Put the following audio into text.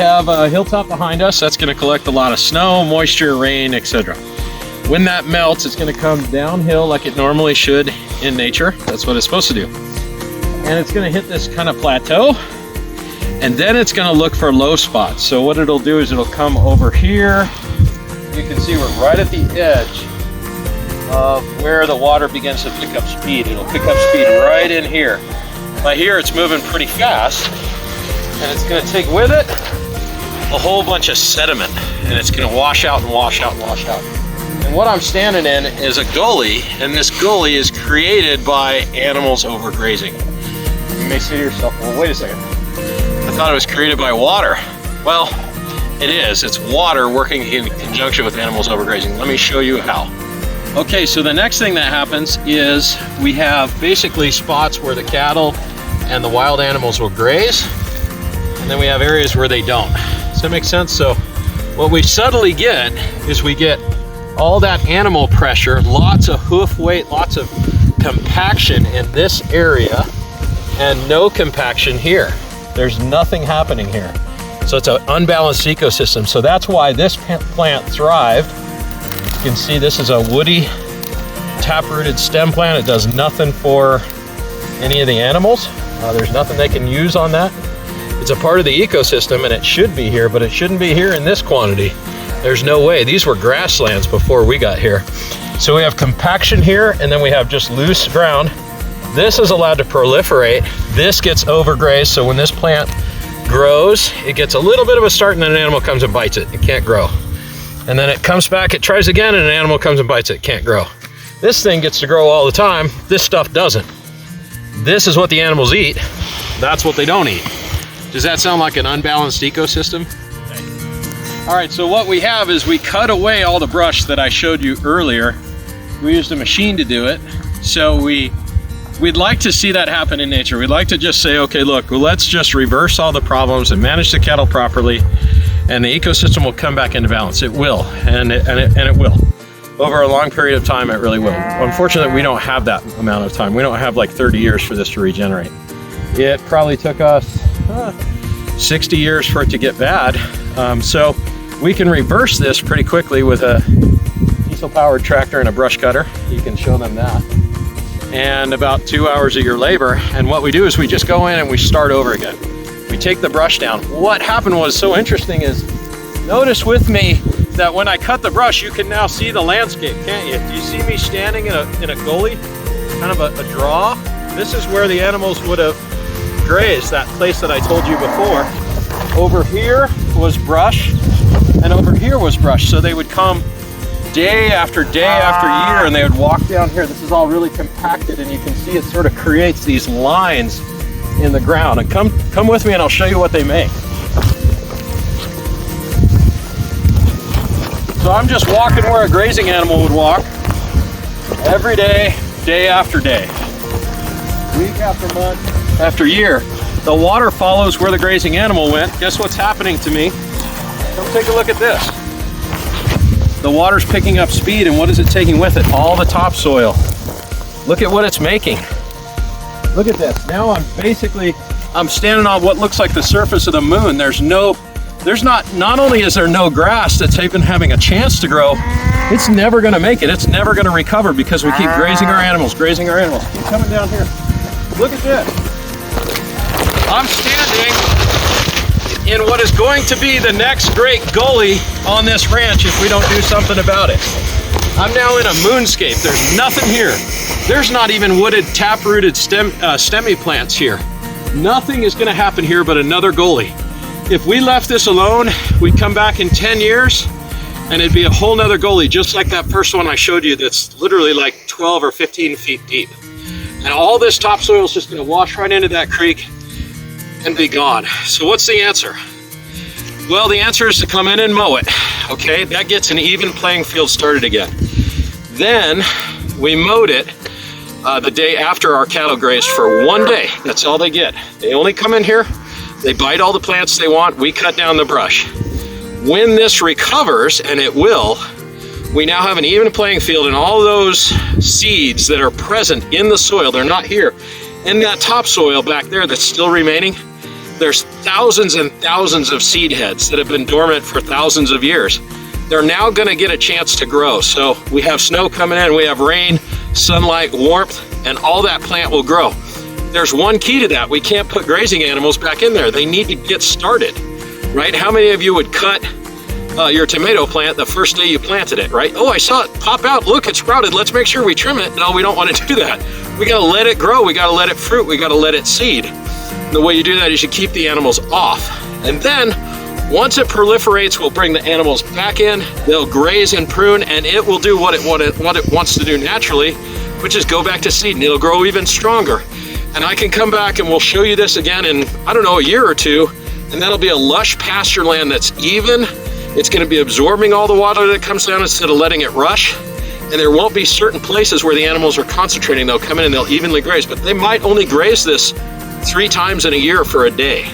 have a hilltop behind us. That's going to collect a lot of snow, moisture, rain, etc. When that melts, it's going to come downhill like it normally should in nature. That's what it's supposed to do. And it's going to hit this kind of plateau, and then it's going to look for low spots. So what it'll do is it'll come over here. You can see we're right at the edge of where the water begins to pick up speed. It'll pick up speed right in here. By here, it's moving pretty fast, and it's going to take with it a whole bunch of sediment, and it's going to wash out and wash out and wash out. And what I'm standing in is a gully, and this gully is created by animals overgrazing. You may say to yourself, well, wait a second. I thought it was created by water. Well, it is. It's water working in conjunction with animals overgrazing. Let me show you how. Okay, so the next thing that happens is we have basically spots where the cattle and the wild animals will graze, and then we have areas where they don't. Does that make sense? So what we subtly get is we get all that animal pressure, lots of hoof weight, lots of compaction in this area, and no compaction here. There's nothing happening here. So it's an unbalanced ecosystem. So that's why this plant thrived. You can see this is a woody, tap-rooted stem plant. It does nothing for any of the animals. There's nothing they can use on that. It's a part of the ecosystem, and it should be here, but it shouldn't be here in this quantity. There's no way. These were grasslands before we got here. So we have compaction here, and then we have just loose ground. This is allowed to proliferate. This gets overgrazed, so when this plant grows, it gets a little bit of a start, and then an animal comes and bites it. It can't grow. And then it comes back, it tries again, and an animal comes and bites it. It can't grow. This thing gets to grow all the time. This stuff doesn't. This is what the animals eat. That's what they don't eat. Does that sound like an unbalanced ecosystem? All right, so what we have is we cut away all the brush that I showed you earlier. We used a machine to do it. So we'd like to see that happen in nature. We'd like to just say, okay, look, well, let's just reverse all the problems and manage the cattle properly, and the ecosystem will come back into balance. It will, and it will. Over a long period of time, it really will. Unfortunately, we don't have that amount of time. We don't have like 30 years for this to regenerate. It probably took us 60 years for it to get bad. So we can reverse this pretty quickly with a diesel-powered tractor and a brush cutter. You can show them that. And about 2 hours of your labor. And what we do is we just go in and we start over again. We take the brush down. What happened was so interesting is, notice with me that when I cut the brush, you can now see the landscape, can't you? Do you see me standing in a gully, kind of a draw? This is where the animals would have grazed, that place that I told you before. Over here was brush, and over here was brush. So they would come day after day after year, and they would walk down here. This is all really compacted, and you can see it sort of creates these lines in the ground. And come with me and I'll show you what they make. So I'm just walking where a grazing animal would walk every day, day after day, week after month after year. The water follows where the grazing animal went. Guess what's happening to me? Come take a look at this. The water's picking up speed, and what is it taking with it? All the topsoil. Look at what it's making. Look at this. Now I'm standing on what looks like the surface of the moon. Not only is there no grass that's even having a chance to grow, it's never gonna make it. It's never gonna recover because we keep grazing our animals. Keep coming down here. Look at this. I'm standing in what is going to be the next great gully on this ranch if we don't do something about it. I'm now in a moonscape. There's nothing here. There's not even wooded, tap-rooted stemmy plants here. Nothing is gonna happen here but another gully. If we left this alone, we'd come back in 10 years and it'd be a whole nother gully, just like that first one I showed you that's literally like 12 or 15 feet deep. And all this topsoil is just gonna wash right into that creek and be gone. So what's the answer? Well, the answer is to come in and mow it, okay? That gets an even playing field started again. Then we mowed it the day after our cattle grazed for 1 day. That's all they get. They only come in here, they bite all the plants they want, we cut down the brush. When this recovers, and it will, we now have an even playing field, and all those seeds that are present in the soil, they're not here, in that topsoil back there that's still remaining, there's thousands and thousands of seed heads that have been dormant for thousands of years. They're now gonna get a chance to grow. So we have snow coming in, we have rain, sunlight, warmth, and all that plant will grow. There's one key to that. We can't put grazing animals back in there. They need to get started, right? How many of you would cut your tomato plant the first day you planted it, right? Oh, I saw it pop out. Look, it's sprouted. Let's make sure we trim it. No, we don't want to do that. We got to let it grow. We got to let it fruit. We got to let it seed. And the way you do that is you keep the animals off. And then once it proliferates, we'll bring the animals back in. They'll graze and prune, and it will do what it wants to do naturally, which is go back to seed, and it'll grow even stronger. And I can come back and we'll show you this again in, I don't know, a year or two, and that'll be a lush pasture land that's even. It's going to be absorbing all the water that comes down instead of letting it rush. And there won't be certain places where the animals are concentrating. They'll come in and they'll evenly graze, but they might only graze this 3 times in a year for a day.